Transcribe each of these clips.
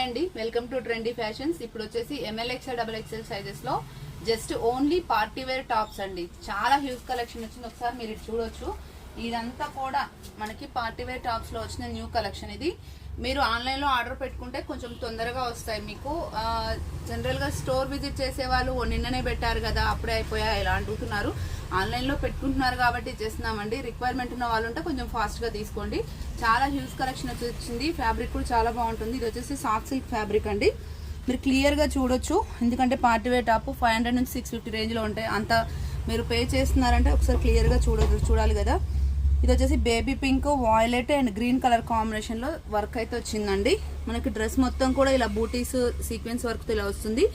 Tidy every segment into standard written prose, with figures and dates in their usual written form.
Hi అండి, welcome to trendy fashions. ఇప్పుడు వచ్చేసి M L XL double XL sizes లో just only party wear tops అండి. చాలా హ్యూజ్ కలెక్షన్ వచ్చింది. ఒకసారి మీరు ఇది చూడొచ్చు. ఇదంతా కూడా మనకి పార్టీ వేర్ టాప్స్ లో వచ్చిన న్యూ కలెక్షన్. ఇది మీరు ఆన్లైన్ లో ఆర్డర్ పెట్టుకుంటే కొంచెం తొందరగా వస్తాయి మీకు. జనరల్ గా స్టోర్ విజిట్ చేసే వాళ్ళు నిన్ననే పెట్టారు కదా, అప్పుడే అయిపోయా ఇలా అంటున్నారు. ఆన్లైన్ లో పెట్టుకుంటున్నారు కాబట్టి చేస్తున్నామండి. రిక్వైర్మెంట్ ఉన్న వాళ్ళు ఉంటే కొంచెం ఫాస్ట్ గా తీసుకోండి. చాలా హ్యూజ్ కలెక్షన్ వచ్చింది. ఫ్యాబ్రిక్ కూడా చాలా బాగుంటుంది. ఇది వచ్చేసి సాఫ్ట్ సిల్క్ ఫ్యాబ్రిక్ అండి. మీరు క్లియర్ గా చూడొచ్చు, ఎందుకంటే పార్టీ వేర్ టాప్ 500 నుంచి 650 రేంజ్ లో ఉంటాయి. అంత మీరు పే చేస్తున్నారంటే ఒకసారి క్లియర్ గా చూడాలి కదా. ఇది వచ్చేసి baby pink, violet and green colour combination లో వర్క్ అయితే వచ్చిందండి. మనకి డ్రెస్ మొత్తం కూడా ఇలా బూటీస్ సీక్వెన్స్ వర్క్ తో ఇలా వస్తుంది.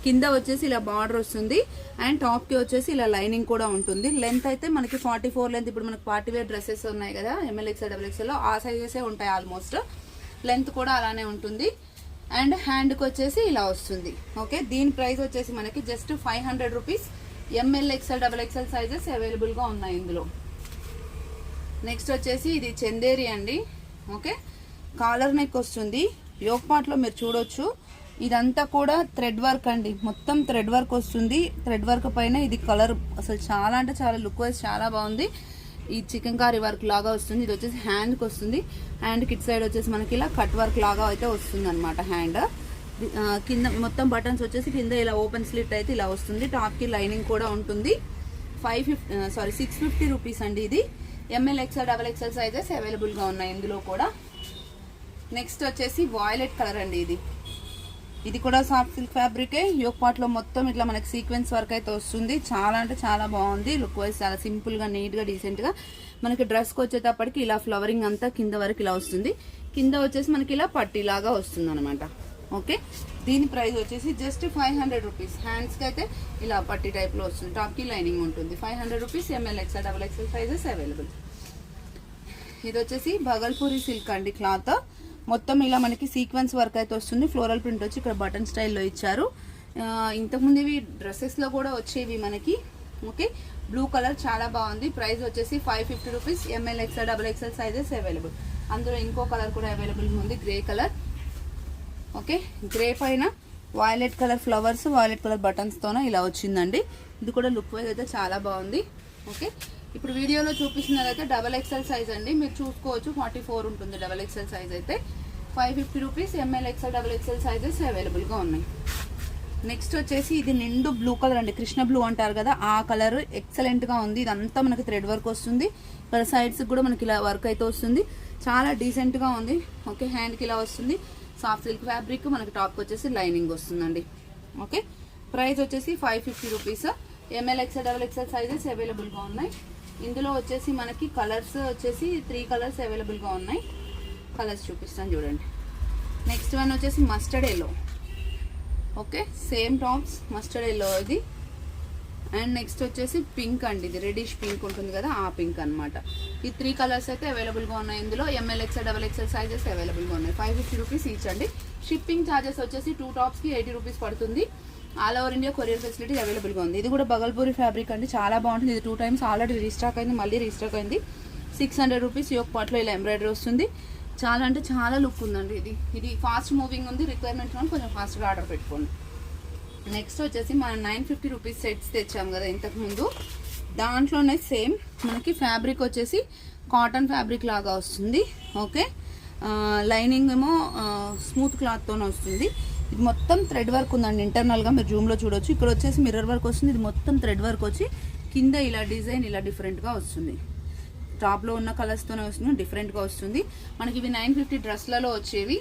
కింద వచ్చేసి ఇలా బార్డర్ వస్తుంది అండ్ టాప్ కి వచ్చేసి ఇలా లైనింగ్ కూడా ఉంటుంది. లెంత్ అయితే మనకి 44 లెంత్. ఇప్పుడు మనకి పార్టీ వేర్ డ్రెస్సెస్ ఉన్నాయి కదా ఎంఎల్ ఎక్స్ఎల్ డబుల్ ఎక్స్ఎల్ లో, ఆ సైజెసే ఉంటాయి ఆల్మోస్ట్. లెంత్ కూడా అలానే ఉంటుంది అండ్ హ్యాండ్ కి వచ్చేసి ఇలా వస్తుంది. ఓకే, దీని ప్రైస్ వచ్చేసి మనకి just 500 rupees. M L XL double XL sizes available గా ఉన్నాయి ఇందులో. నెక్స్ట్ వచ్చేసి ఇది చందేరి అండి. ఓకే, కాలర్ నెక్ వస్తుంది. యోక్ పార్ట్ లో మీరు చూడొచ్చు, ఇదంతా కూడా థ్రెడ్ వర్క్ అండి. మొత్తం థ్రెడ్ వర్క్ వస్తుంది. థ్రెడ్ వర్క్ పైన ఇది కలర్ అసలు చాలా అంటే చాలా లుక్ వైజ్ చాలా బాగుంది. ఈ చికెన్ కారీ వర్క్ లాగా వస్తుంది. ఇది వచ్చేసి హ్యాండ్ కి వస్తుంది. హ్యాండ్ కిట్ సైడ్ వచ్చేసి మనకి ఇలా కట్ వర్క్ లాగా అయితే వస్తుంది అనమాట. హ్యాండ్ కింద మొత్తం బటన్స్ వచ్చేసి కింద ఇలా ఓపెన్ స్లిట్ అయితే ఇలా వస్తుంది. టాప్ కి లైనింగ్ కూడా ఉంటుంది. 650 రూపీస్ అండి. ఇది ML XL double XL sizes available గా ఉన్నాయి ఇందులో కూడా. నెక్స్ట్ వచ్చేసి వాయిలెట్ కలర్ అండి. ఇది కూడా సాఫ్ట్ సిల్క్ ఫ్యాబ్రికే. యోక్ పార్ట్ లో మొత్తం ఇట్లా మనకి సీక్వెన్స్ వర్క్ అయితే వస్తుంది. చాలా అంటే చాలా బాగుంది. లుక్ వైజ్ చాలా సింపుల్ గా నీట్ గా డీసెంట్ గా మనకి డ్రెస్ కి వచ్చేటప్పటికి ఇలా ఫ్లవరింగ్ అంతా కింద వరకు ఇలా వస్తుంది. కింద వచ్చేసి మనకి ఇలా పట్టీ లాగా వస్తుంది అనమాట. ఓకే, దీని ప్రైస్ వచ్చేసి జస్ట్ 500 రూపీస్. హ్యాండ్స్ కి అయితే ఇలా పట్టీ టైప్ లో వస్తుంది. టాప్ కి లైనింగ్ ఉంటుంది. 500 rupees. M L XL double XL sizes available. ఇది వచ్చేసి భగల్పూరి సిల్క్ అండి. క్లాత్ మొత్తం ఇలా మనకి సీక్వెన్స్ వర్క్ అయితే వస్తుంది. ఫ్లోరల్ ప్రింట్ వచ్చి ఇక్కడ బటన్ స్టైల్లో ఇచ్చారు. ఇంతకుముందు ఇవి డ్రెస్సెస్ లో కూడా వచ్చేవి మనకి. ఓకే, బ్లూ కలర్ చాలా బాగుంది. ప్రైస్ వచ్చేసి 550 rupees. M L XL double XL sizes available. అందులో ఇంకో కలర్ కూడా అవైలబుల్ ఉంది, గ్రే కలర్. ఓకే, గ్రే పైన violet colour flowers, violet colour buttons తోన ఇలా వచ్చిందండి. ఇది కూడా లుక్ వైజ్ అయితే చాలా బాగుంది. ఓకే, ఇప్పుడు వీడియోలో చూపిస్తున్నదైతే డబల్ ఎక్స్ఎల్ సైజ్ అండి. మీరు చూసుకోవచ్చు 44 ఉంటుంది డబల్ ఎక్స్ఎల్ సైజ్ అయితే. 550 rupees. M L XL double XL sizes available గా ఉన్నాయి. నెక్స్ట్ వచ్చేసి ఇది నిండు బ్లూ కలర్ అండి. కృష్ణ బ్లూ అంటారు కదా, ఆ కలర్ ఎక్సలెంట్ గా ఉంది. ఇదంతా మనకి థ్రెడ్ వర్క్ వస్తుంది. ఇక్కడ సైడ్స్ కూడా మనకి ఇలా వర్క్ అయితే వస్తుంది. చాలా డీసెంట్ గా ఉంది. ఓకే, హ్యాండ్ కి ఇలా వస్తుంది. Soft silk fabric. మనకి టాప్ కి వచ్చేసి లైనింగ్ వస్తుందండి. ఓకే, ప్రైస్ వచ్చేసి 550 rupees. M L XL double XL sizes available గా ఉన్నాయి. ఇందులో వచ్చేసి మనకి కలర్స్ వచ్చేసి 3 కలర్స్ అవైలబుల్ గా ఉన్నాయి. కలర్స్ చూపిస్తాను చూడండి. నెక్స్ట్ వన్ వచ్చేసి mustard yellow. Okay, same tops mustard yellow ఇది. అండ్ నెక్స్ట్ వచ్చేసి పింక్ అండి. ఇది రెడిష్ పింక్ ఉంటుంది కదా, ఆ పింక్ అనమాట. ఈ 3 కలర్స్ అయితే అవైలబుల్ గా ఉన్నాయి ఇందులో. ML XL double XL sizes available గా ఉన్నాయి. 550 రూపీస్ ఈచ్ అండి. షిప్పింగ్ ఛార్జెస్ వచ్చేసి 2 టాప్స్ కి 80 రూపీస్ పడుతుంది. All over India courier facility available గా ఉంది. ఇది కూడా భగల్పూరి ఫ్యాబ్రిక్ అండి. చాలా బాగుంటుంది. ఇది 2 టైమ్స్ ఆల్రెడీ రీస్టాక్ అయింది, మళ్ళీ రీస్టాక్ అయింది. 600 రూపీస్. యోక్ పార్ట్ లో ఇలా ఎంబ్రాయిడరీ వస్తుంది. చాలా అంటే చాలా లుక్ ఉందండి. ఇది ఫాస్ట్ మూవింగ్ ఉంది. రిక్వైర్మెంట్ కొంచెం ఫాస్ట్ గా ఆర్డర్ పెట్టుకోండి. నెక్స్ట్ వచ్చేసి మనం 950 రూపీస్ సెట్స్ తెచ్చాం కదా ఇంతకు ముందు, దాంట్లోనే సేమ్ మనకి ఫ్యాబ్రిక్ వచ్చేసి కాటన్ ఫ్యాబ్రిక్ లాగా వస్తుంది. ఓకే, లైనింగ్ ఏమో స్మూత్ క్లాత్ తోనే వస్తుంది. ఇది మొత్తం థ్రెడ్ వర్క్ ఉందండి. ఇంటర్నల్ గా మీరు జూమ్ లో చూడొచ్చు. ఇక్కడ వచ్చేసి మిర్రర్ వర్క్ వస్తుంది. ఇది మొత్తం థ్రెడ్ వర్క్ వచ్చి కింద ఇలా డిజైన్ ఇలా డిఫరెంట్ గా వస్తుంది. టాప్ లో ఉన్న కలర్స్ తోనే వస్తుంది, డిఫరెంట్ గా వస్తుంది. మనకి ఇవి 950 డ్రెస్లలో వచ్చేవి.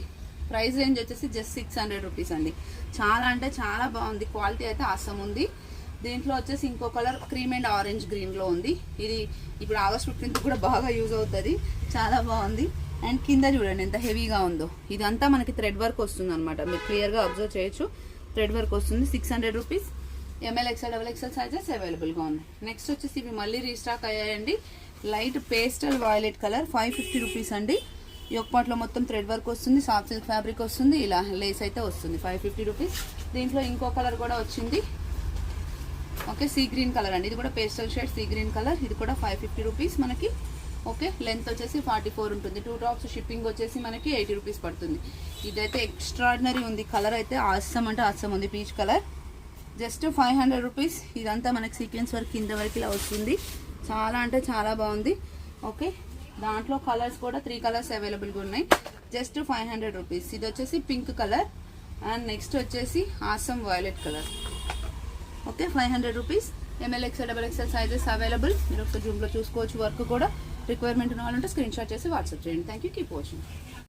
ప్రైస్ రేంజ్ వచ్చేసి జస్ట్ 600 రూపీస్ అండి. చాలా అంటే చాలా బాగుంది. క్వాలిటీ అయితే ఆసమ్ ఉంది. దీంట్లో వచ్చేసి ఇంకో colour cream and orange green లో ఉంది. ఇది ఇప్పుడు ఆగస్ట్ 15 కూడా బాగా యూజ్ అవుతుంది. చాలా బాగుంది. అండ్ కింద చూడండి ఎంత హెవీగా ఉందో. ఇదంతా మనకి థ్రెడ్ వర్క్ వస్తుంది అనమాట. మీరు క్లియర్ గా అబ్జర్వ్ చేయొచ్చు. థ్రెడ్ వర్క్ వస్తుంది. 600 rupees. M L XL double XL sizes available గా ఉన్నాయి. నెక్స్ట్ వచ్చేసి ఇవి మళ్ళీ రీస్టాక్ అయ్యాయండి. Light pastel violet colour. 550 rupees అండి. యోక్ పార్ట్ లో మొత్తం థ్రెడ్ వర్క్ వస్తుంది. సాఫ్ట్ సిల్క్ ఫ్యాబ్రిక్ వస్తుంది. ఇలా లేస్ అయితే వస్తుంది. 550 రూపీస్. దీంట్లో ఇంకో కలర్ కూడా వచ్చింది. ఓకే, సీ గ్రీన్ కలర్ అండి. ఇది కూడా pastel shade sea green colour. ఇది కూడా 550 రూపీస్ మనకి. ఓకే, లెంత్ వచ్చేసి 44 ఉంటుంది. 2 టాప్స్ షిప్పింగ్ వచ్చేసి మనకి 80 రూపీస్ పడుతుంది. ఇదైతే ఎక్స్ట్రాడినరీ ఉంది, కలర్ అయితే ఆసం అంటే ఆసం ఉంది, పీచ్ కలర్. Just 500 rupees. ఇదంతా మనకి సీక్వెన్స్ వర్క్ కింద వరకు ఇలా వస్తుంది, చాలా అంటే చాలా బాగుంది. ఓకే, దాంట్లో కలర్స్ కూడా 3 కలర్స్ అవైలబుల్గా ఉన్నాయి. Just 500 rupees. ఇది వచ్చేసి పింక్ కలర్ అండ్ నెక్స్ట్ వచ్చేసి awesome violet colour. Okay, 500 rupees. M L XL double XL sizes available. మీరు ఒక జూమ్లో చూసుకోవచ్చు. వర్క్ కూడా రిక్వైర్మెంట్ ఉన్న వాళ్ళంటే స్క్రీన్ షాట్ చేసి వాట్సాప్ చేయండి. Thank you, keep watching.